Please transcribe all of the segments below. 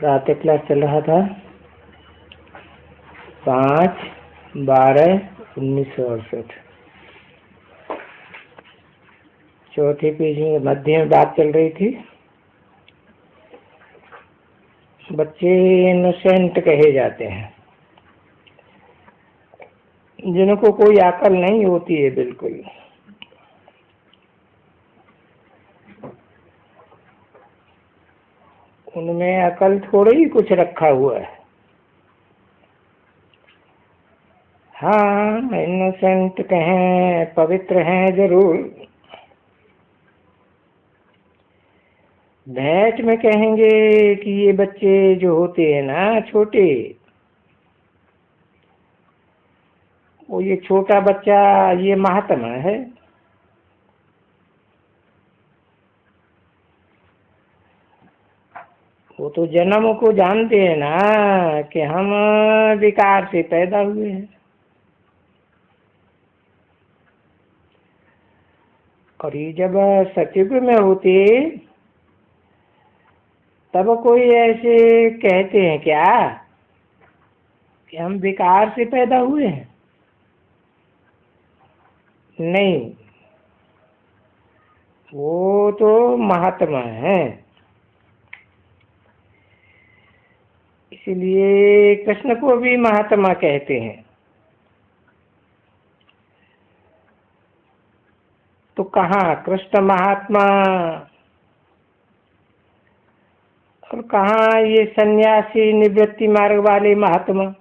प्रातः क्लास चल रहा था 5/12/1968। चौथे पेज में मध्य में बात चल रही थी। बच्चे इनोसेंट कहे जाते हैं, जिनको कोई अकल नहीं होती है बिल्कुल। उनमें अकल थोड़ी ही कुछ रखा हुआ है। हाँ, इनोसेंट कहें, पवित्र हैं जरूर। भेंट में कहेंगे कि ये बच्चे जो होते हैं ना छोटे, वो ये छोटा बच्चा ये महात्मा है। वो तो जन्म को जानते हैं ना कि हम विकार से पैदा हुए हैं। और ये जब सतयुग में होते तब कोई ऐसे कहते हैं क्या कि हम विकार से पैदा हुए हैं? नहीं, वो तो महात्मा है। इसलिए कृष्ण को भी महात्मा कहते हैं। तो कहाँ कृष्ण महात्मा और कहाँ ये सन्यासी निवृत्ति मार्ग वाले महात्मा?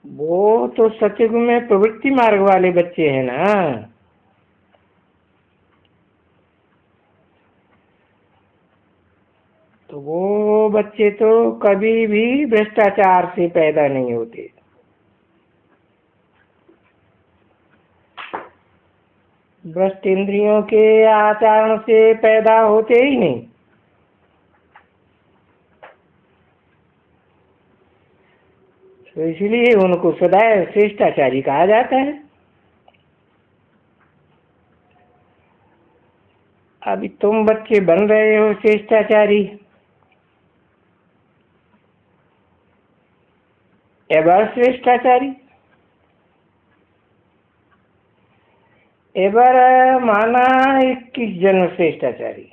वो तो सतयुग में प्रवृत्ति मार्ग वाले बच्चे हैं ना। तो वो बच्चे तो कभी भी भ्रष्टाचार से पैदा नहीं होते। भ्रष्ट इंद्रियों के आचरण से पैदा होते ही नहीं। तो इसलिए उनको सदैव श्रेष्ठाचारी कहा जाता है। अभी तुम बच्चे बन रहे हो श्रेष्ठाचारी। एबर श्रेष्ठाचारी, एबर माना 21 जन्म श्रेष्ठाचारी।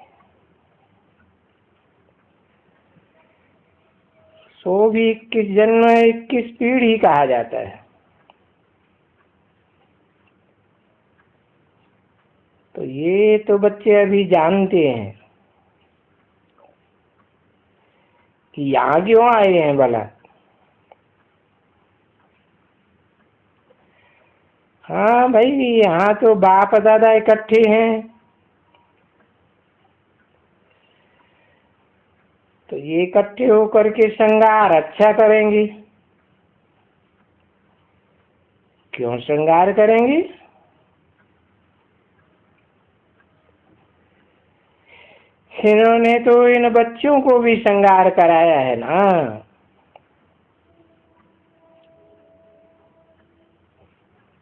सो भी 21 जन्म 21 पीढ़ी कहा जाता है। तो ये तो बच्चे अभी जानते हैं कि यहाँ क्यों आए हैं भला। हाँ भाई, यहाँ तो बाप दादा इकट्ठे हैं, तो ये इकट्ठे होकर के श्रृंगार अच्छा करेंगे। क्यों श्रृंगार करेंगे? इन्होंने तो इन बच्चों को भी श्रृंगार कराया है ना।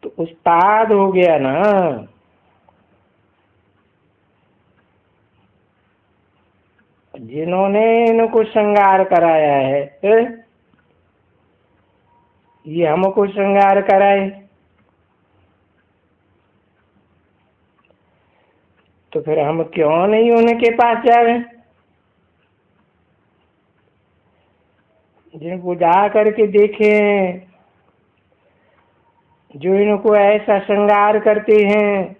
तो उस्ताद हो गया ना। जिन्होंने इनको श्रृंगार कराया है, ये हमको श्रृंगार कराए, तो फिर हम क्यों नहीं उनके पास जावे? जिनको जा करके देखें, जो इनको ऐसा श्रृंगार करते हैं,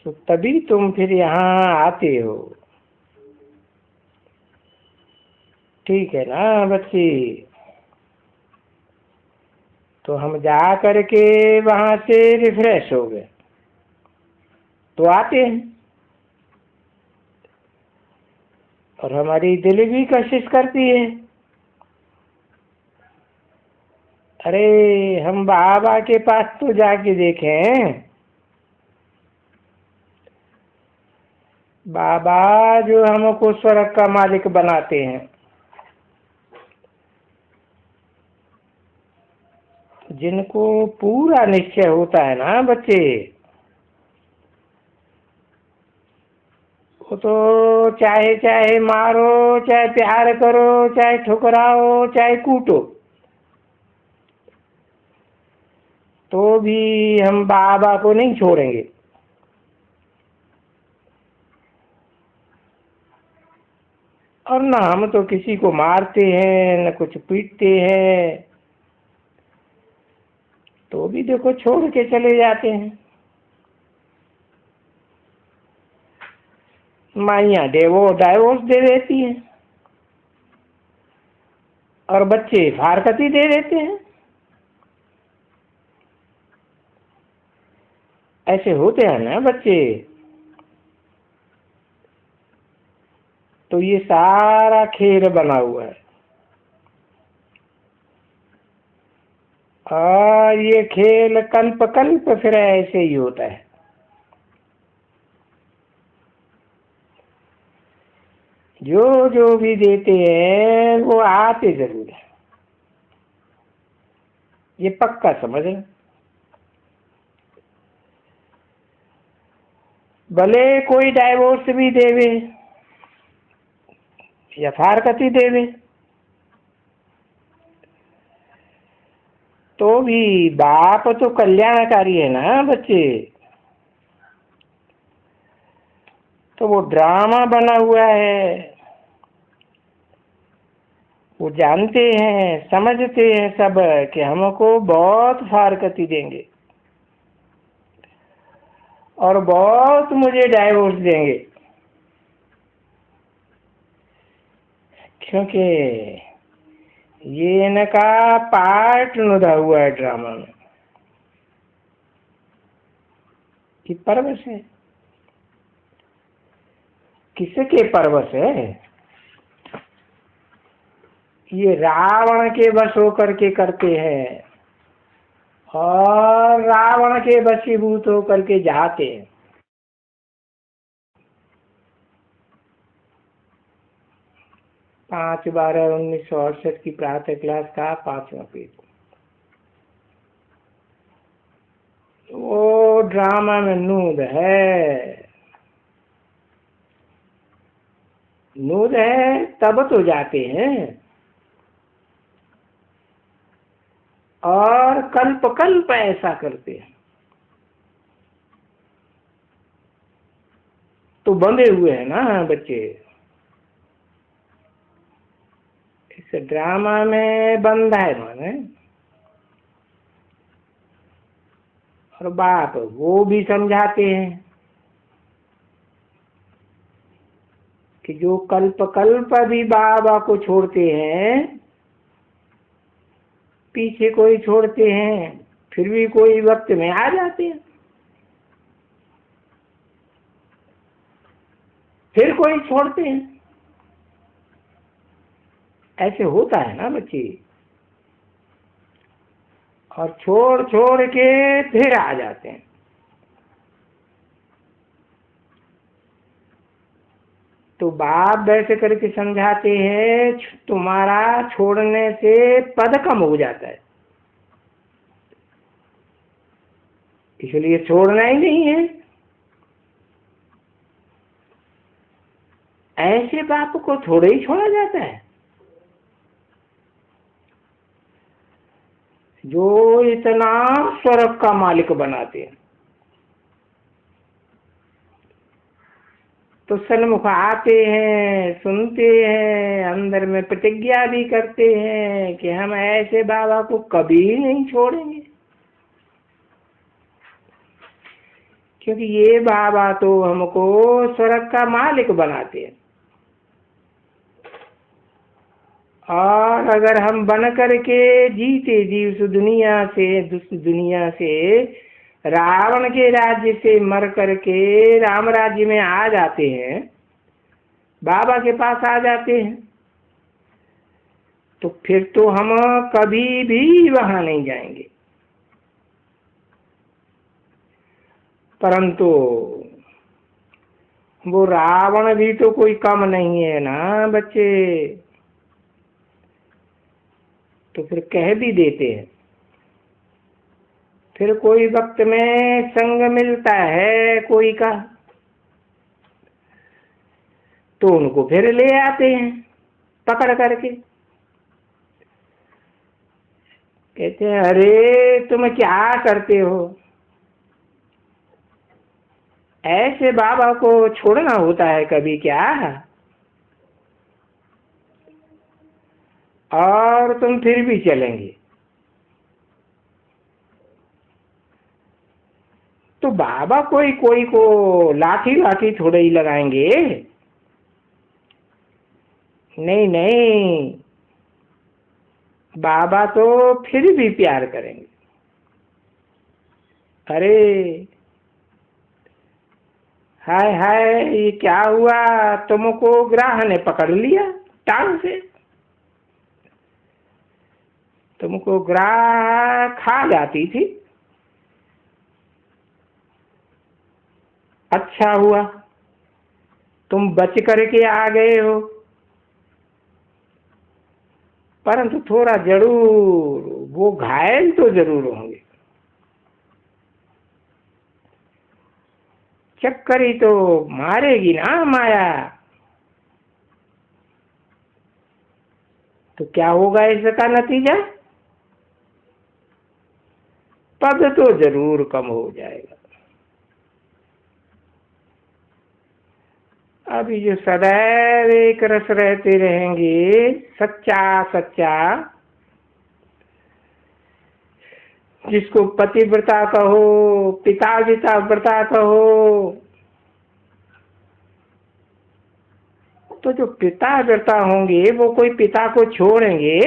तो तभी तुम फिर यहाँ आते हो। ठीक है ना बच्चे? तो हम जा करके वहां से रिफ्रेश हो गए तो आते हैं। और हमारी दिल भी कोशिश करती है, अरे हम बाबा के पास तो जाके देखें। बाबा जो हमको स्वर्ग का मालिक बनाते हैं, जिनको पूरा निश्चय होता है ना बच्चे, वो तो चाहे चाहे मारो, चाहे प्यार करो, चाहे ठुकराओ, चाहे कूटो, तो भी हम बाबा को नहीं छोड़ेंगे। और ना हम तो किसी को मारते हैं, न कुछ पीटते हैं, तो भी देखो छोड़ के चले जाते हैं। माइयाँ डाइवोर्स दे देती हैं और बच्चे फारकती दे देते हैं। ऐसे होते हैं ना बच्चे। तो ये सारा खेल बना हुआ है, और ये खेल कल्प कल्प फिर ऐसे ही होता है। जो जो भी देते हैं वो आते जरूर है, ये पक्का समझ लें। भले कोई डाइवोर्स भी देवे या फारकती देवे, तो भी बाप तो कल्याणकारी है ना बच्चे। तो वो ड्रामा बना हुआ है, वो जानते हैं, समझते हैं सब कि हमको बहुत फारकती देंगे और बहुत मुझे डाइवोर्स देंगे, क्योंकि ये इनका पार्ट नुदा हुआ है ड्रामा में कि परवश है। किसके परवश है? ये रावण के वश होकर के करते हैं और रावण के वशीभूत होकर के जाते हैं। 5/12/1968 की प्रातः क्लास का 5वां पेज। वो ड्रामा में नूद है तब तो जाते हैं, और कल्प कल्प ऐसा करते हैं, तो बंधे हुए हैं ना बच्चे। इस ड्रामा में बंधा है माने। और बाप वो भी समझाते हैं कि जो कल्प कल्प भी बाबा को छोड़ते हैं, पीछे कोई छोड़ते हैं, फिर भी कोई वक्त में आ जाते हैं, फिर कोई छोड़ते हैं। ऐसे होता है ना बच्चे। और छोड़ छोड़ के फिर आ जाते हैं। तो बाप वैसे करके समझाते हैं, तुम्हारा छोड़ने से पद कम हो जाता है, इसलिए छोड़ना ही नहीं है। ऐसे बाप को थोड़े ही छोड़ा जाता है जो इतना स्वर्ग का मालिक बनाते हैं। तो सन्मुख आते हैं, सुनते हैं, अंदर में प्रतिज्ञा भी करते हैं कि हम ऐसे बाबा को कभी नहीं छोड़ेंगे, क्योंकि ये बाबा तो हमको स्वर्ग का मालिक बनाते हैं। और अगर हम बन करके जीते जी उस दुनिया से, दुष्ट दुनिया से, रावण के राज्य से मर करके राम राज्य में आ जाते हैं, बाबा के पास आ जाते हैं, तो फिर तो हम कभी भी वहां नहीं जाएंगे। परंतु वो रावण भी तो कोई कम नहीं है ना बच्चे। तो फिर कह भी देते हैं फिर कोई वक्त में संग मिलता है कोई का, तो उनको फिर ले आते हैं पकड़ करके। कहते हैं अरे तुम क्या करते हो, ऐसे बाबा को छोड़ना होता है कभी क्या, और तुम फिर भी चलेंगे। तो बाबा कोई कोई को लाठी वाठी थोड़े ही लगाएंगे, नहीं नहीं, बाबा तो फिर भी प्यार करेंगे। अरे हाय हाय, ये क्या हुआ, तुमको ग्राह ने पकड़ लिया टांग से, तुमको ग्राह खा जाती थी। अच्छा हुआ तुम बच करके आ गए हो, परंतु थोड़ा जरूर वो घायल तो जरूर होंगे। चक्करी तो मारेगी ना माया, तो क्या होगा इसका नतीजा, पद तो जरूर कम हो जाएगा। अभी जो सदैव एक रस रहते रहेंगे, सच्चा सच्चा, जिसको पतिव्रता कहो, पिता व्रता कहो, तो जो पिता व्रता होंगे वो कोई पिता को छोड़ेंगे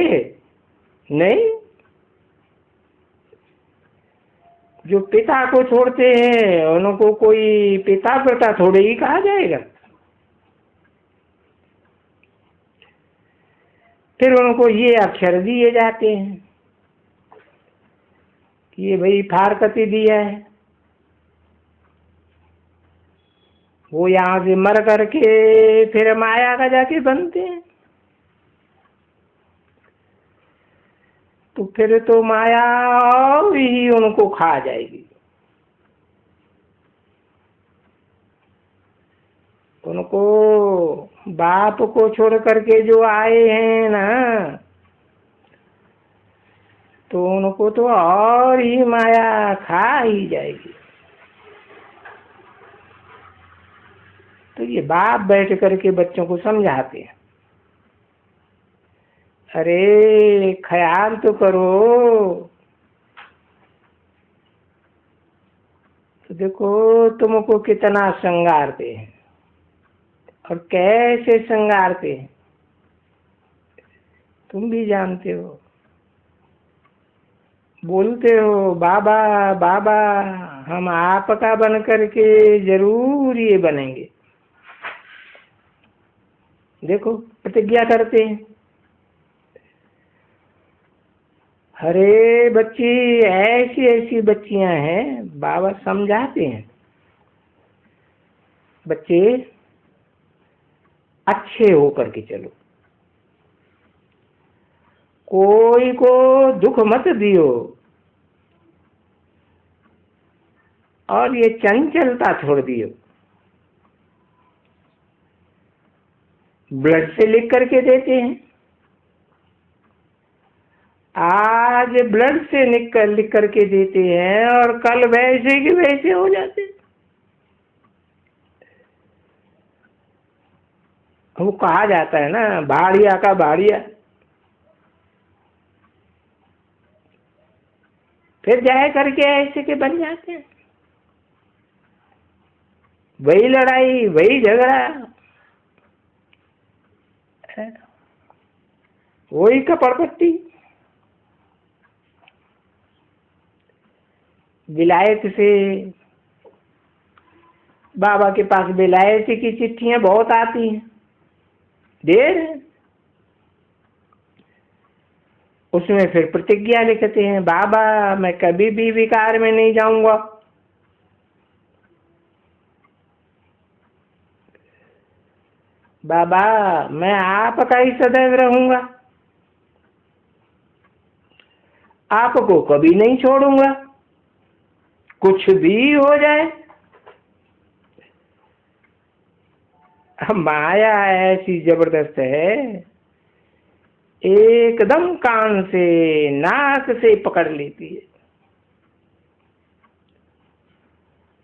नहीं। जो पिता को छोड़ते हैं उनको कोई पिता व्रता थोड़े ही कहा जाएगा। फिर उनको ये अक्षर दिए जाते हैं कि ये भाई फारकती दिया है, वो यहाँ से मर करके फिर माया का जाके बनते हैं। तो फिर तो माया और ही उनको खा जाएगी। उनको बाप को छोड़ करके जो आए हैं ना, तो उनको तो और ही माया खा ही जाएगी। तो ये बाप बैठ करके बच्चों को समझाते हैं, अरे ख्याल तो करो। तो देखो तुमको कितना संगारते हैं और कैसे संगारते हैं, तुम भी जानते हो। बोलते हो बाबा बाबा, हम आपका बन करके जरूर ये बनेंगे। देखो प्रतिज्ञा करते हैं। अरे बच्ची, ऐसी ऐसी बच्चियां हैं, बाबा समझाते हैं, बच्चे अच्छे होकर के चलो, कोई को दुख मत दियो, और ये चंचलता छोड़ दियो। ब्लड से लिख करके देते हैं, आज ब्लड से लिख करके देते हैं और कल वैसे के वैसे हो जाते। वो कहा जाता है ना, भाड़िया का भाड़िया। फिर जाए करके ऐसे के बन जाते हैं, वही लड़ाई वही झगड़ा, वही कपड़पट्टी। विलायत से, बाबा के पास विलायत की चिट्ठियां बहुत आती हैं, ढेर है। उसमें फिर प्रतिज्ञा लिखते हैं, बाबा मैं कभी भी विकार में नहीं जाऊंगा, बाबा मैं आपका ही सदैव रहूंगा, आपको कभी नहीं छोड़ूंगा। कुछ भी हो जाए। अब माया ऐसी जबरदस्त है, एकदम कान से नाक से पकड़ लेती है,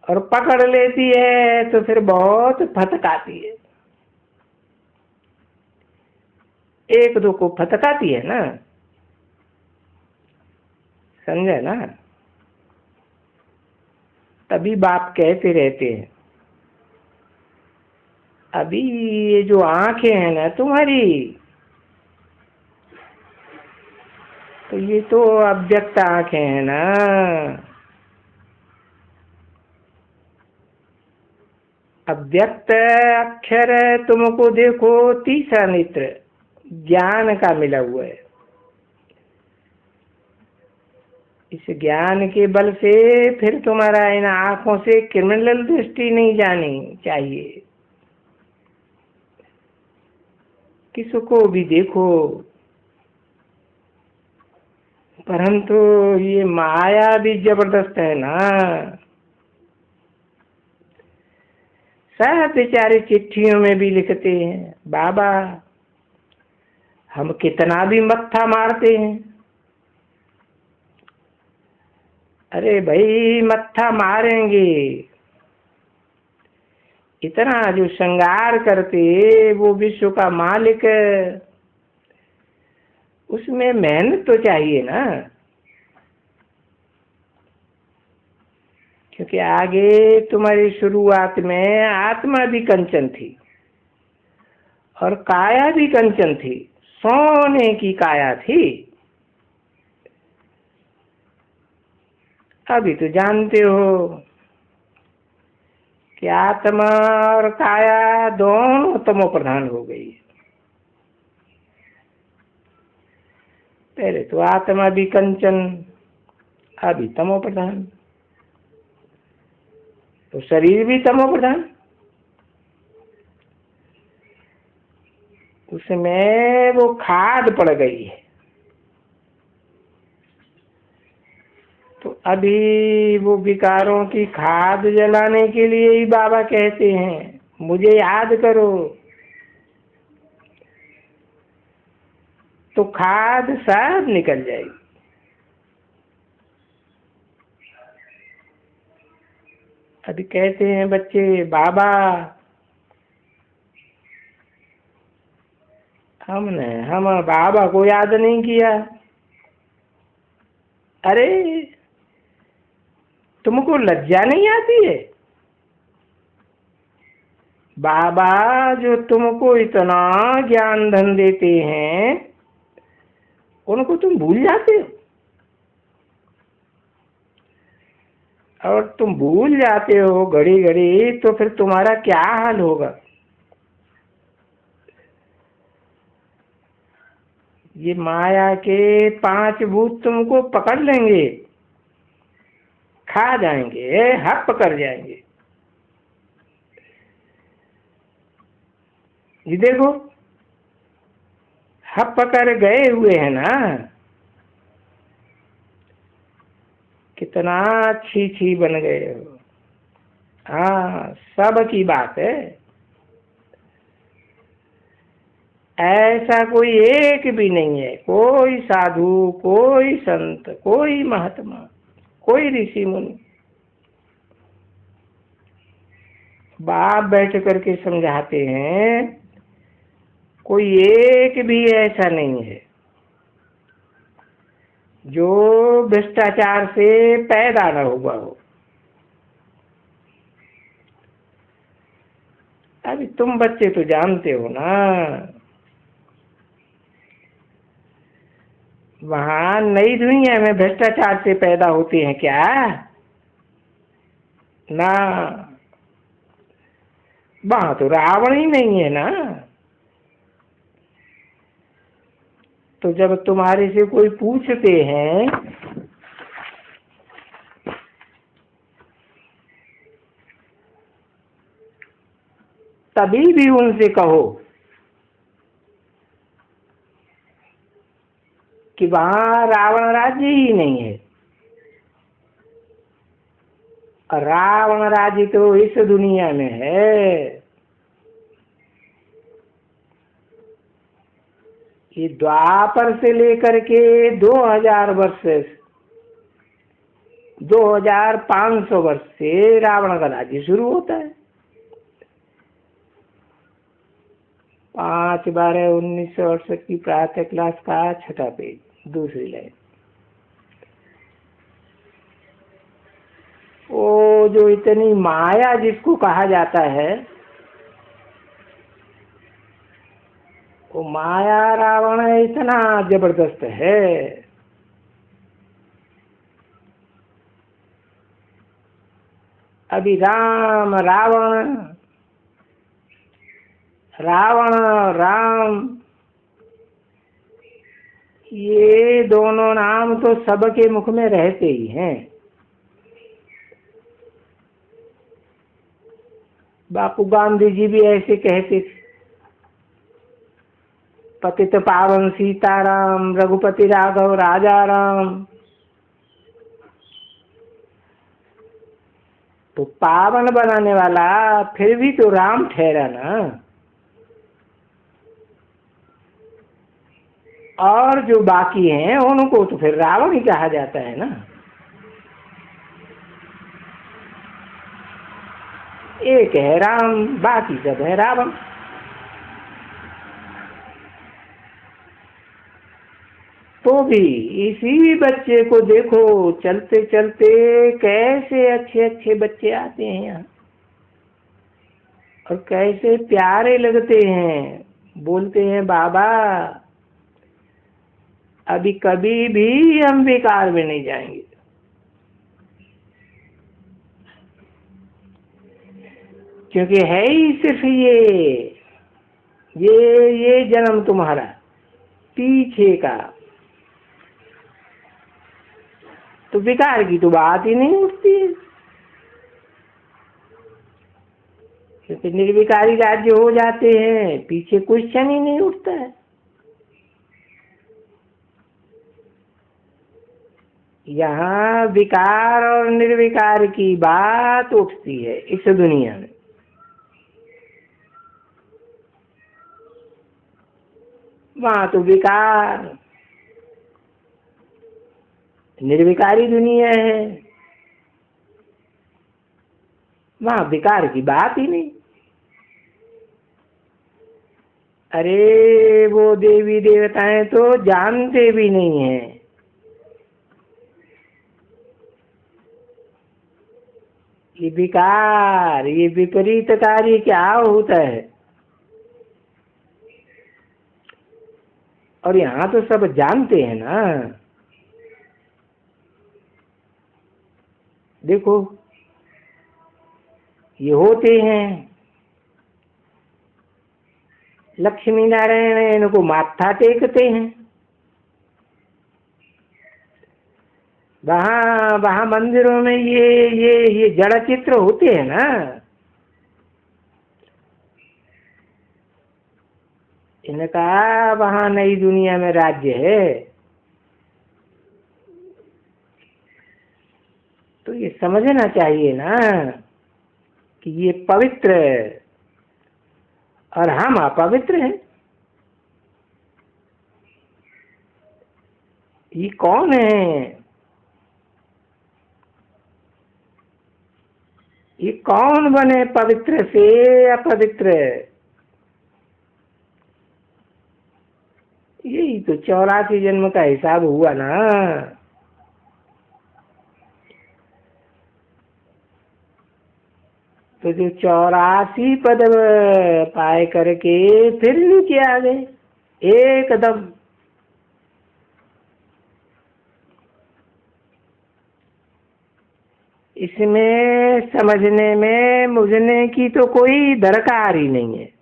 और पकड़ लेती है तो फिर बहुत फटकाती है। एक दो को फटकाती है ना, समझे ना। तभी बाप कहते रहते हैं, अभी ये जो आंखें हैं ना तुम्हारी, तो ये तो अव्यक्त आंखें हैं ना। अव्यक्त अक्षर तुमको देखो, तीसरा नेत्र ज्ञान का मिला हुआ है। इस ज्ञान के बल से फिर तुम्हारा इन आंखों से क्रिमिनल दृष्टि नहीं जानी चाहिए। किसको भी देखो, परंतु ये माया भी जबरदस्त है ना। सब बेचारे चिट्ठियों में भी लिखते हैं, बाबा हम कितना भी मत्था मारते हैं। अरे भाई मत्था मारेंगे, इतना जो श्रृंगार करते वो विश्व का मालिक, उसमें मेहनत तो चाहिए ना। क्योंकि आगे तुम्हारी शुरुआत में आत्मा भी कंचन थी और काया भी कंचन थी, सोने की काया थी। अभी तो जानते हो कि आत्मा और काया दोनों तमो प्रधान हो गई। पहले तो आत्मा भी कंचन, अभी तमो प्रधान, तो शरीर भी तमो प्रधान। उसमें वो खाद पड़ गई है। तो अभी वो विकारों की खाद जलाने के लिए ही बाबा कहते हैं, मुझे याद करो। तो खाद सब निकल जाएगी। अभी कहते हैं बच्चे, बाबा हम बाबा को याद नहीं किया। अरे तुमको लज्जा नहीं आती है? बाबा जो तुमको इतना ज्ञान धन देते हैं, उनको तुम भूल जाते हो। और तुम भूल जाते हो घड़ी घड़ी, तो फिर तुम्हारा क्या हाल होगा। ये माया के 5 भूत तुमको पकड़ लेंगे, खा जाएंगे, हप कर जाएंगे। ये देखो हप कर गए हुए हैं ना, कितना छी छी बन गए हो। हाँ, सब की बात है। ऐसा कोई एक भी नहीं है, कोई साधु, कोई संत, कोई महात्मा, कोई ऋषि मुनि। बाप बैठ करके समझाते हैं, कोई एक भी ऐसा नहीं है जो भ्रष्टाचार से पैदा न हुआ हो। अभी तुम बच्चे तो जानते हो ना, वहां नई दुनिया में भ्रष्टाचार से पैदा होते हैं क्या? ना, वहां तो रावण ही नहीं है ना। तो जब तुम्हारे से कोई पूछते हैं, तभी भी उनसे कहो कि वहां रावण राज्य ही नहीं है। रावण राज्य तो इस दुनिया में है। ये द्वापर से लेकर के 2000 वर्ष, 2500 वर्ष से रावण का राज्य शुरू होता है। 5/12/1968 की प्रातः क्लास का 6ठा पेज, दूसरी लाइन। वो जो इतनी माया जिसको कहा जाता है, वो माया रावण इतना जबरदस्त है। अभी राम रावण, रावण राम, ये दोनों नाम तो सबके मुख में रहते ही हैं। बापू गांधी जी भी ऐसे कहते थे, पतित पावन सीताराम, रघुपति राघव राजा राम। तो पावन बनाने वाला फिर भी तो राम ठहरा ना। और जो बाकी हैं उनको तो फिर रावण ही कहा जाता है ना। एक है राम, बाकी सब है रावण। तो भी इसी बच्चे को देखो, चलते चलते कैसे अच्छे अच्छे बच्चे आते हैं यहाँ, और कैसे प्यारे लगते हैं। बोलते हैं बाबा अभी कभी भी हम बेकार में नहीं जाएंगे। क्योंकि है ही सिर्फ ये जन्म तुम्हारा, पीछे का तो बेकार की तो बात ही नहीं उठती है। क्योंकि निर्विकारी राज्य हो जाते हैं, पीछे क्वेश्चन ही नहीं उठता है। यहाँ विकार और निर्विकार की बात उठती है इस दुनिया में। वहां तो विकार, निर्विकारी दुनिया है, वहां विकार की बात ही नहीं। अरे वो देवी देवताएं तो जानते भी नहीं हैं ये विकार, ये विपरीत कार्य क्या होता है। और यहाँ तो सब जानते हैं ना। देखो ये होते हैं, लक्ष्मी नारायण इनको माथा टेकते हैं। वहां मंदिरों में ये जड़ चित्र होते हैं ना। इनका वहां नई दुनिया में राज्य है। तो ये समझना चाहिए ना कि ये पवित्र और हम अपवित्र हैं। ये कौन है? ये कौन बने पवित्र से अपवित्र? यही तो 84 जन्म का हिसाब हुआ ना। तो जो 84 पद पाए करके फिर नीचे आ गए एकदम। इसमें समझने में मुझने की तो कोई दरकार ही नहीं है।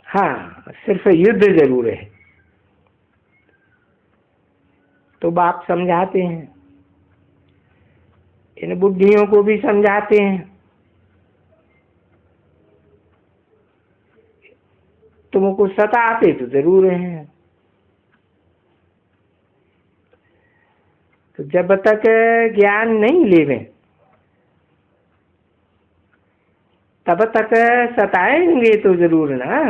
हाँ, सिर्फ युद्ध जरूर है। तो बाप समझाते हैं, इन बुद्धियों को भी समझाते हैं, तुमको सताते तो जरूर हैं, तो जब तक ज्ञान नहीं लेवे तब तक सताएंगे तो जरूर ना।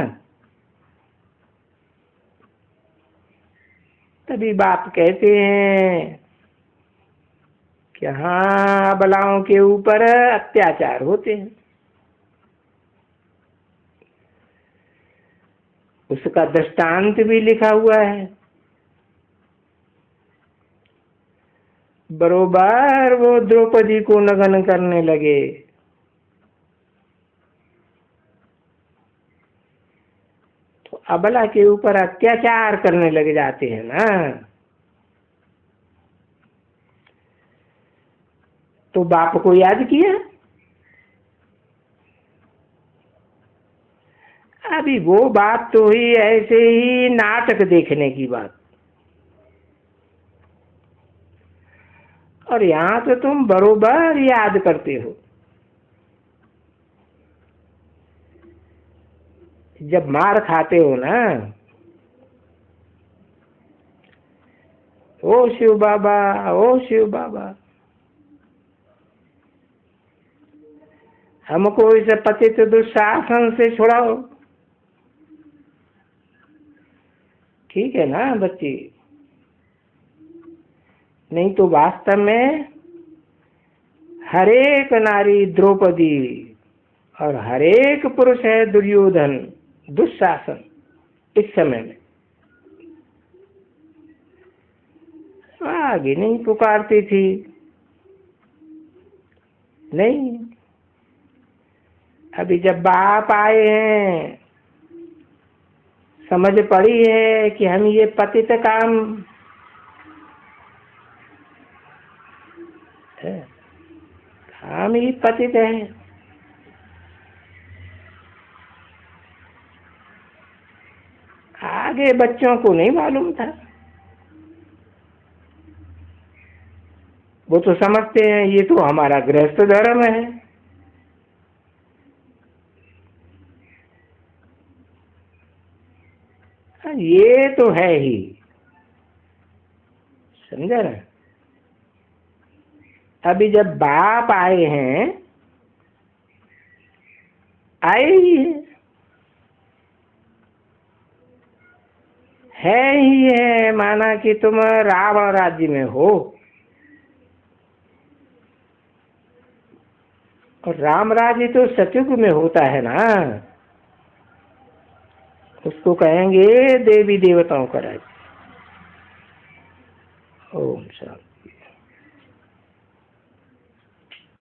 तभी बाप कहते हैं कि हाँ, अबलाओं के ऊपर अत्याचार होते हैं। उसका दृष्टांत भी लिखा हुआ है। बरोबर वो द्रौपदी को नग्न करने लगे तो अबला के ऊपर अत्याचार करने लग जाते हैं ना। तो बाप को याद किया। अभी वो बात तो ही ऐसे ही नाटक देखने की बात, और यहाँ तो तुम बरोबर याद करते हो। जब मार खाते हो ना, ओ शिव बाबा, ओ शिव बाबा, हमको इस पतित दुशासन से छुड़ाओ। ठीक है ना बच्ची? नहीं तो वास्तव में हरेक नारी द्रौपदी और हरेक पुरुष है दुर्योधन, दुशासन इस समय में आगे नहीं पुकारती थी। नहीं, अभी जब बाप आए हैं, समझ पड़ी है कि हम ये पतित काम है, हम ही पतित हैं। आगे बच्चों को नहीं मालूम था। वो तो समझते हैं ये तो हमारा गृहस्थ धर्म है। ये तो है ही, समझे ना? अभी जब बाप आए हैं, आए ही है ही है, माना कि तुम रावण राज्य में हो और राम राज्य तो सतयुग में होता है ना। उसको कहेंगे देवी देवताओं का राज्य। ओम शांति।